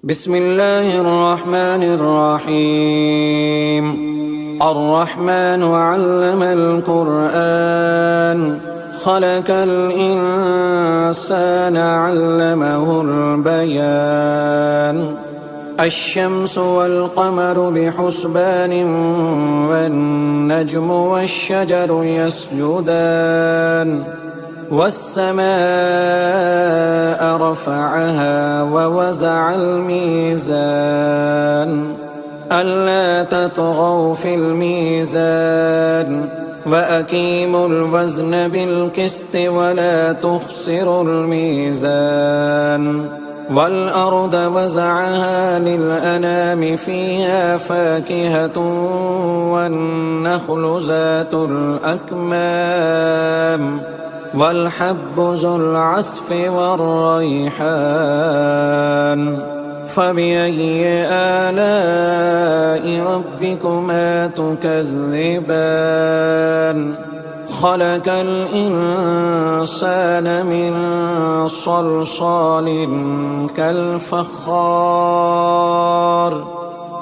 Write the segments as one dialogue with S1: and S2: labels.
S1: بسم الله الرحمن الرحيم. الرحمن علم القرآن خلق الإنسان علمه البيان. الشمس والقمر بحسبان والنجم والشجر يسجدان والسماء رفعها ووزع الميزان ألا تطغوا في الميزان وأقيموا الوزن بالقسط ولا تخسروا الميزان. والأرض وزعها للأنام فيها فاكهة والنخل ذات الأكمام والحب ذو العصف والريحان. فبأي آلاء ربكما تكذبان؟ خلق الإنسان من صلصال كالفخار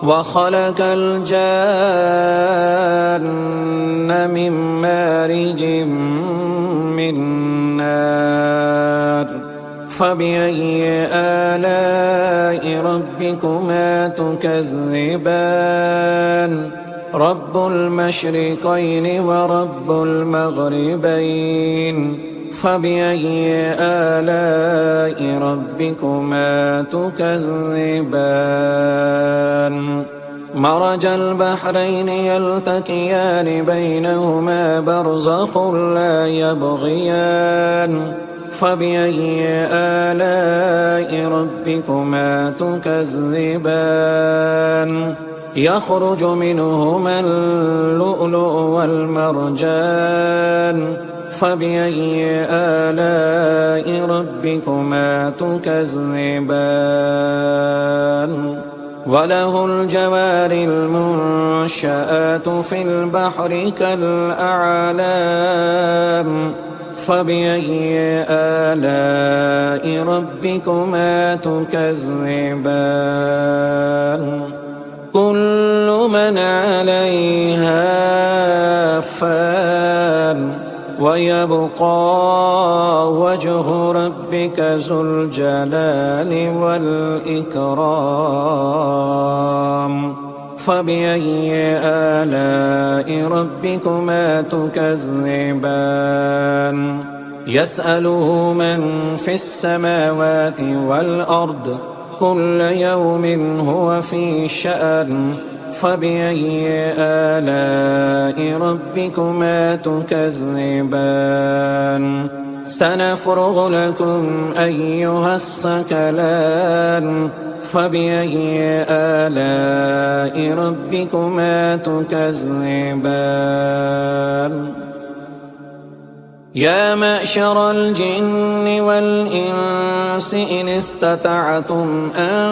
S1: وخلق الجان من مارج من نار. فبأي آلاء ربكما تكذبان؟ رب المشرقين ورب المغربين. فبأي آلاء ربكما تكذبان؟ مرج البحرين يلتقيان بينهما برزخ لا يبغيان. فبأي آلاء ربكما تكذبان؟ يخرج منهما اللؤلؤ والمرجان. فبأي آلاء ربكما تكذبان؟ وله الجوار المنشآت في البحر كالأعلام. فبأي آلاء ربكما تكذبان؟ كل من عليها فان ويبقى وجه ربك ذو الجلال والإكرام. فبأي آلاء ربكما تكذبان؟ يسأله من في السماوات والأرض كل يوم هو في شأن. فبأي آلاء ربكما تكذبان؟ سنفرغ لكم أيها الثقلان. فبأي آلاء ربكما تكذبان؟ يا معشر الجن والإنس إن استطعتم أن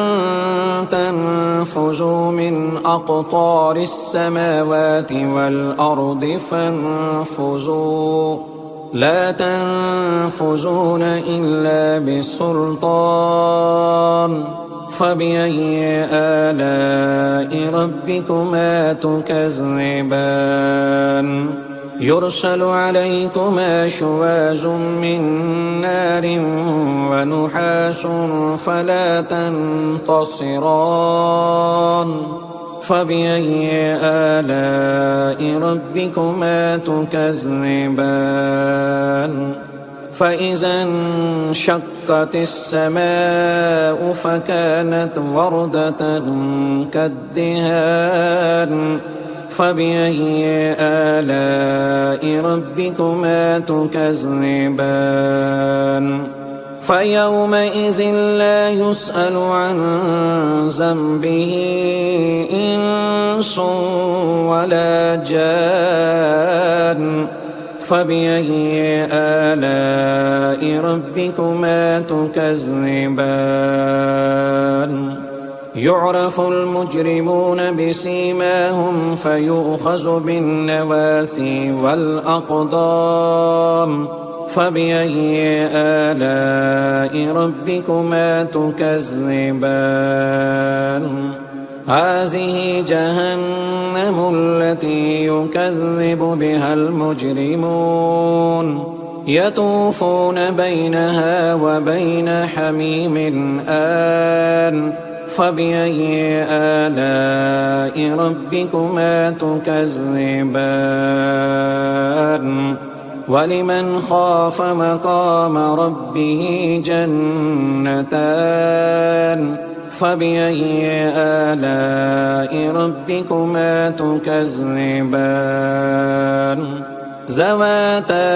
S1: تنفذوا من أقطار السماوات والأرض فانفذوا لا تنفذون إلا بسلطان. فبأي آلاء ربكما تكذبان؟ يرسل عليكما شواظ من نار ونحاس فلا تنتصران. فبأي آلاء ربكما تكذبان؟ فإذا انشقت السماء فكانت وردة كالدهان. فبأي آلاء ربكما تكذبان؟ فيومئذ لا يسأل عن ذنبه إنس ولا جان. فبأي آلاء ربكما تكذبان؟ يعرف المجرمون بسيماهم فيؤخذ بالنواسي والأقدام. فبأي آلاء ربكما تكذبان هذه جهنم التي يكذب بها المجرمون يطوفون بينها وبين حميم آن فبأي آلاء ربكما تكذبان ولمن خاف مقام ربه جنتان فبأي آلاء ربكما تكذبان ذواتا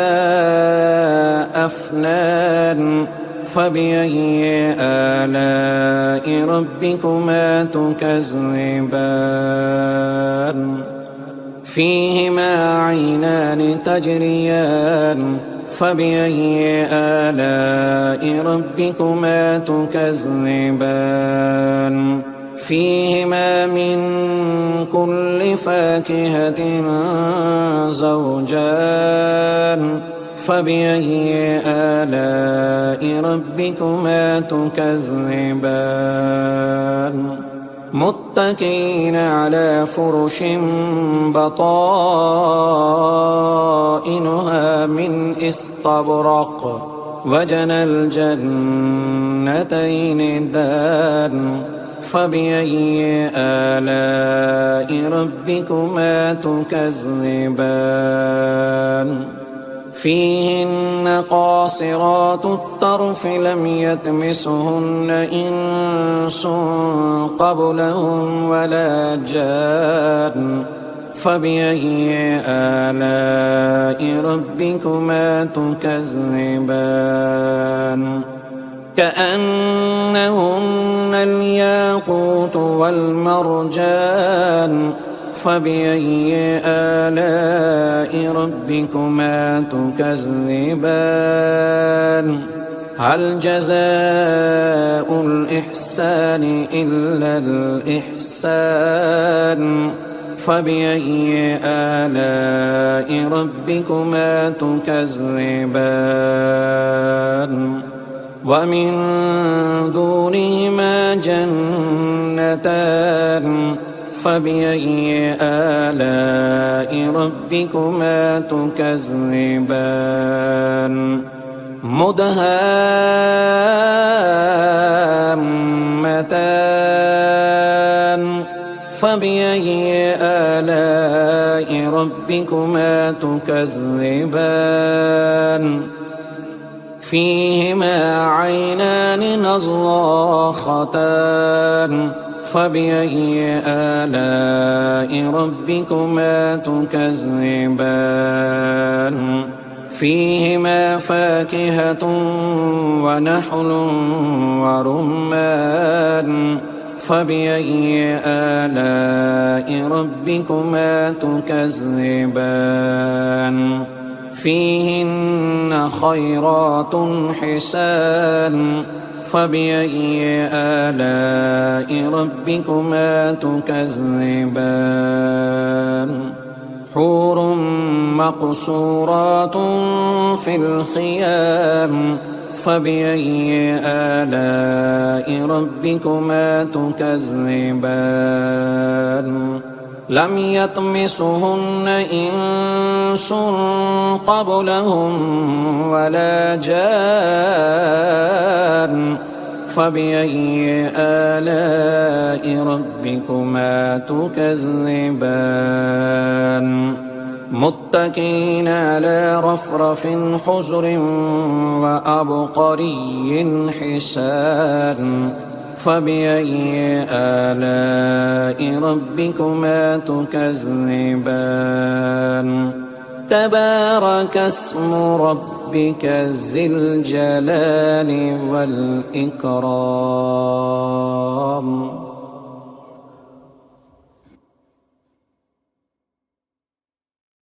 S1: أفنان فبأي آلاء ربكما تكذبان فيهما عينان تجريان فبأي آلاء ربكما تكذبان فيهما من كل فاكهة زوجان فبأي آلاء ربكما تكذبان متكئين على فرش بطائنها من استبرق وجنى الجنتين دان فبأي آلاء ربكما تكذبان فيهن قاصرات الطرف لم يطمثهن إنس قبلهم ولا جان فبأي آلاء ربكما تكذبان كأنهن الياقوت والمرجان فبأي آلاء ربكما تكذبان هل جزاء الإحسان إلا الإحسان فبأي آلاء ربكما تكذبان ومن دونهما جنتان فبأي آلاء ربكما تكذبان مدهامتان فبأي آلاء ربكما تكذبان فيهما عينان نضاختان فبأي آلاء ربكما تكذبان فيهما فاكهة ونحل ورمان فبأي آلاء ربكما تكذبان فيهن خيرات حسان فبأي آلاء ربكما تكذبان حور مقصورات في الخيام فبأي آلاء ربكما تكذبان لم يطمثهن إنس قبلهم ولا جان فبأي آلاء ربكما تكذبان متكئين على رفرف خضر وعبقري حسان فبأي آلاء ربكما تكذبان تبارك اسم ربك ذي الجلال والإكرام.